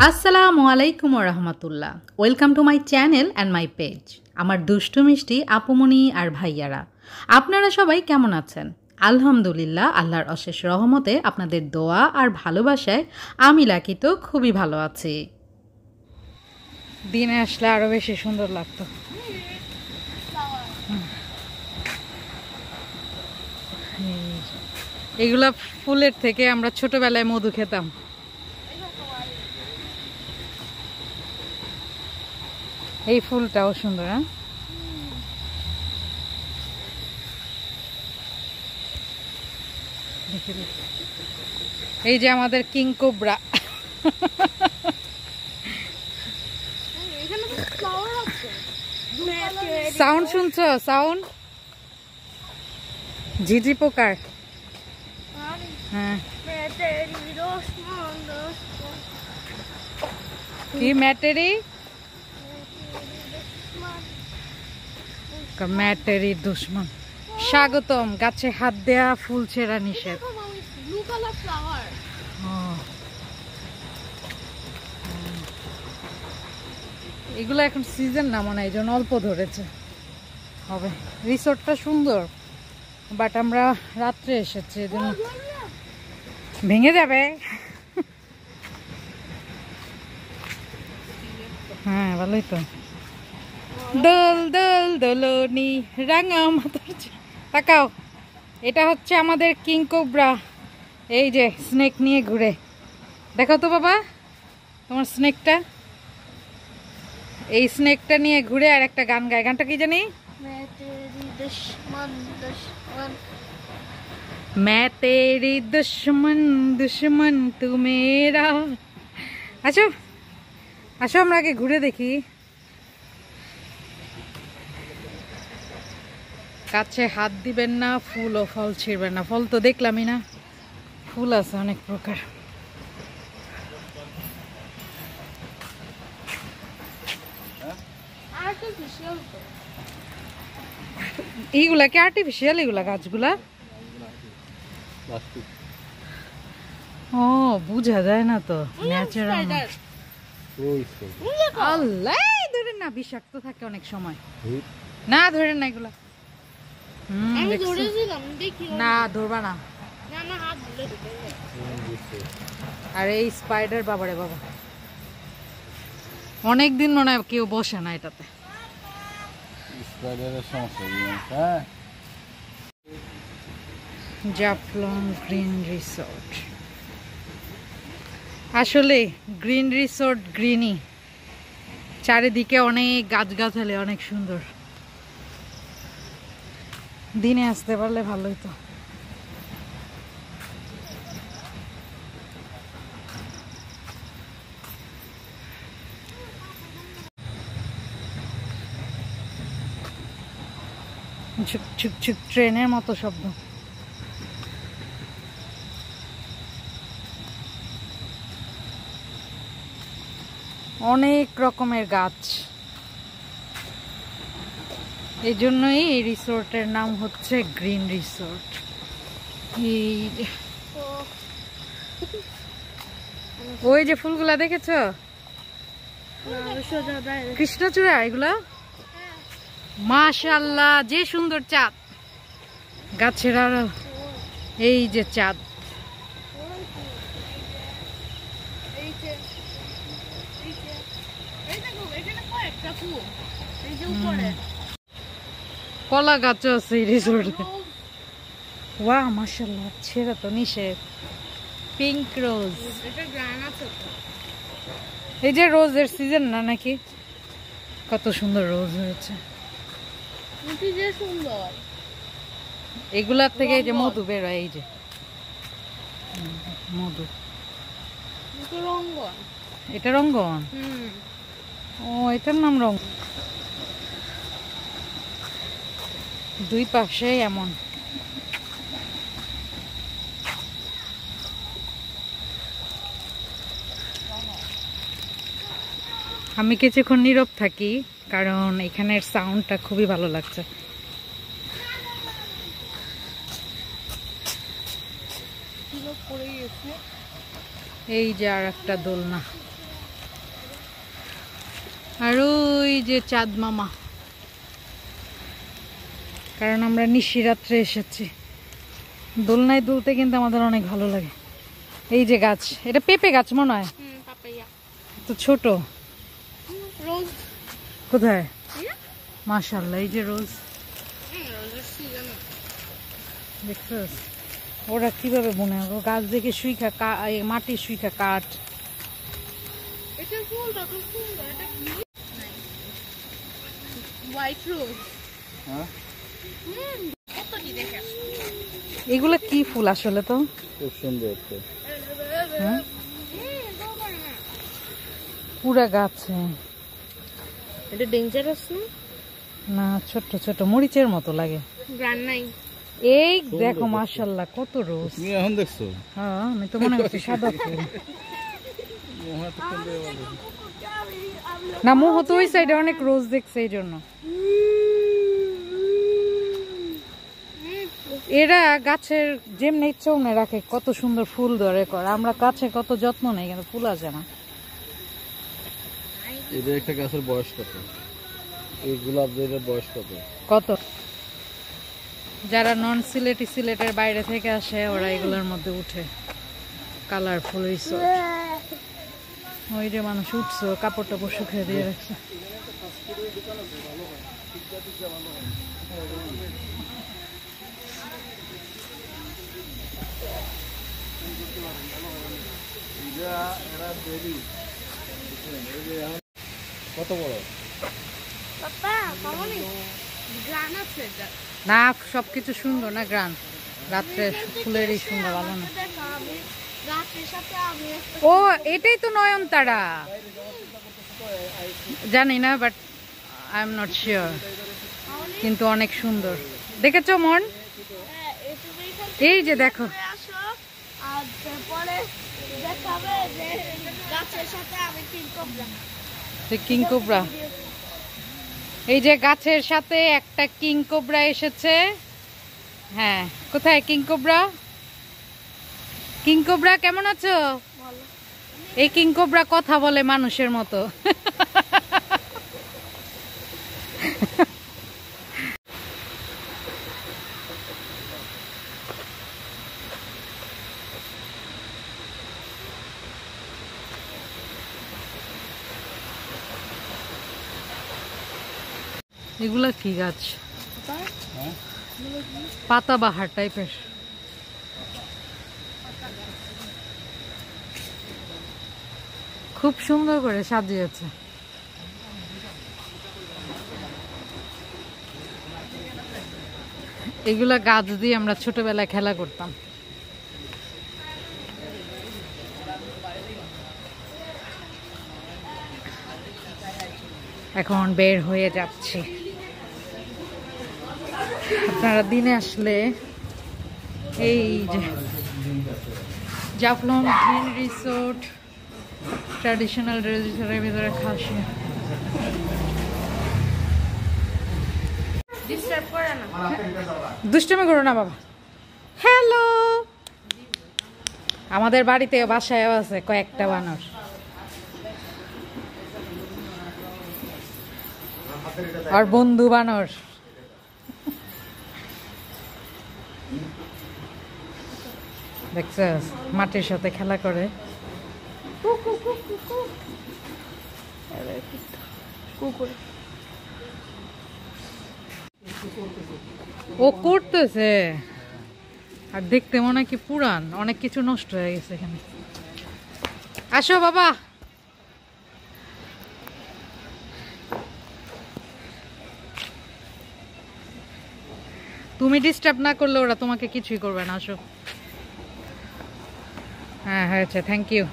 আসসালামু আলাইকুম ওয়া রাহমাতুল্লাহ। Welcome to my channel and my page. আমার দুষ্টু মিষ্টি আপুমনি আর ভাইয়ারা, আপনারা সবাই কেমন আছেন? আলহামদুলিল্লাহ, আল্লাহর অশেষ রহমতে আপনাদের দোয়া আর ভালোবাসায় আমি লাকি তো খুবই ভালো আছি। দিনে আসলে আরও বেশি সুন্দর লাগতো। এগুলা ফুলের থেকে আমরা ছোটবেলায় মধু খেতাম। এই ফুলটাও সুন্দর। হ্যাঁ, এই যে আমাদের কিং কোবরা। সাউন্ড শুনছো? সাউন্ড ঝিঝি পোকার। হ্যাঁ, কি ম্যাটেরি? ম্যাটেরি দুশ্মন। স্বাগতম। গাছে হাত দেয়া, ফুল ছেঁড়া নিষেধ। এগুলো এখন সিজন না মনে হয়, এই জন্য অল্প ধরেছে হবে। রিসোর্টটা সুন্দর, বাট আমরা রাত্রে এসেছি, এই জন্য ভেঙে যাবে। হ্যাঁ, ভালোই তো। দোল দোল দোলনি রাঙা মাথার। তাকাও, এটা হচ্ছে আমাদের কিং কোবরা। এই যে স্নেক নিয়ে ঘুরে, দেখো তো বাবা তোমার স্নেকটা। এই স্নেকটা নিয়ে ঘুরে আর একটা গান গায়। গানটা কি জানি? मैं तेरी दुश्मन दुश्मन तू मेरा। আসো আসো, আমরা আগে ঘুরে দেখি। কাছে হাত দিবেন না, ফুল ও ফল ছিঁড়বেন না। ফল তো দেখলামই না, ফুল আছে অনেক প্রকার। এইগুলা কি আর্টিফিশিয়াল? এগুলা গাছগুলা ও বুঝা যায় না তো, ন্যাচারাল। আল্লাহ, ধরেন না, বিষাক্ত থাকে অনেক সময়। না ধরেন না এগুলা। না ধরবা না। আর এই স্পাইডার, বাবারে বাবা, অনেকদিন মনে হয় কেউ বসে না এটাতে। Jaflong green resort. আসলে গ্রিন রিসোর্ট গ্রিনই, চারিদিকে অনেক গাছগাছালি, অনেক সুন্দর। দিনে আসতে পারলে ভালোই তো। ঝুক ঝুক ঝুক, ট্রেনের মতো শব্দ। অনেক রকমের গাছ, এই জন্যই এই রিসোর্টের নাম হচ্ছে গ্রিন রিসোর্ট। ওই যে ফুলগুলা দেখেছ? কৃষ্ণচূড়া এগুলা। মাশাআল্লাহ, যে সুন্দর চাঁদ গাছের। আর এই যে চাঁদ, কলা গাছ আছে এই রিসোর্টে। ওয়া মাশাআল্লাহ, ছেড়া তো নিষেধ। পিঙ্ক রোজ, এই যে রোজের সিজন না নাকি? কত সুন্দর রোজ হয়েছে। এগুলার থেকে এই যে মধু বেরোয়, এই যে মধু। এটা রঙ্গন। ও, এটার নাম রঙ্গন। দুই পাশে এমন। আমি কিছুক্ষণ নীরব থাকি, কারণ এখানের সাউন্ডটা খুবই ভালো লাগছে। এই যে আর একটা দোলনা। আর ওই যে চাঁদ মামা, কারণ আমরা নিশিরাত্রে এসেছি। দোলনায় দুলতে কিন্তু আমাদের অনেক ভালো লাগে। এই যে গাছ, এটা পেঁপে গাছ মনে হয়, তো ছোট। কোথায়? মাশাআল্লাহ, এই যে রোজ দেখছস ওরা কিভাবে বুনে, গাছ দেখে শুইখা মাটি শুইখা কাঠ। এগুলা কি ফুল আসলে? তো খুব সুন্দর, পুরা গাছে। এটা ডেঞ্জারাস না, ছোট ছোট মরিচের মতো লাগে। গ্রান নাই। এই দেখো মাশাআল্লাহ কত রোজ। তুমি এখন দেখছো? হ্যাঁ, আমি তো মনে হচ্ছে সাদা ফুল। না, মোহ তো ওই সাইডে অনেক রোজ দেখছে, এই জন্য। এরা গাছের যেমনি ইচ্ছা অমনি রাখে, কত সুন্দর ফুল ধরে করে। আমরা গাছে কত যত্ন নেই, কিন্তু ফুল আসে না। এটা একটা গাছের বয়স কত? এই গোলাপের বয়স কত? কত? যারা নন সিলেটি, সিলেটের বাইরে থেকে আসে, ওরা এগুলোর মধ্যে উঠে। Colourful resort. ওই যে মানুষ উঠছে, কাপড় টাপড় শুকিয়ে দিয়ে রাখছে। কত বড়? না, সবকিছু সুন্দর না, গ্রান রাত্রে ফুলেরই সুন্দর, ভালো না? ও, এটাই তো নয়নতারা, জানি না, but I am not sure, কিন্তু অনেক সুন্দর। দেখেছো মন? এই যে দেখো, কিং কোবরা। এই যে গাছের সাথে একটা কিং কোবরা এসেছে। হ্যাঁ, কোথায় কিং কোবরা? কিং কোবরা কেমন আছো? এই কিং কোবরা কথা বলে মানুষের মতো। এগুলা কি গাছ? পাতাবাহার টাইপের। খুব সুন্দর করে সাজিয়েছে। এগুলা গাছ দিয়ে আমরা ছোটবেলায় খেলা করতাম। এখন বের হয়ে যাচ্ছি। আপনারা দিনে আসলে এই যে জাফলং গ্রিন রিসোর্ট, ট্র্যাডিশনাল রিসোর্টের ভিতরে খাসি। দুষ্টামি করো না বাবা। হ্যালো, আমাদের বাড়িতে বাসায় আছে কয়েকটা বানর। আর বন্ধু বানর। দেখছিস মাটির সাথে খেলা করে। ও করতেছে, আর দেখতে মনে হয় কি পুরান, অনেক কিছু নষ্ট হয়ে গেছে এখানে। আসো বাবা। তুমি ডিস্টার্ব না করলে ওরা তোমাকে কিছুই করবে না। আসো। হ্যাঁ, হয়েছে, থ্যাংক ইউ।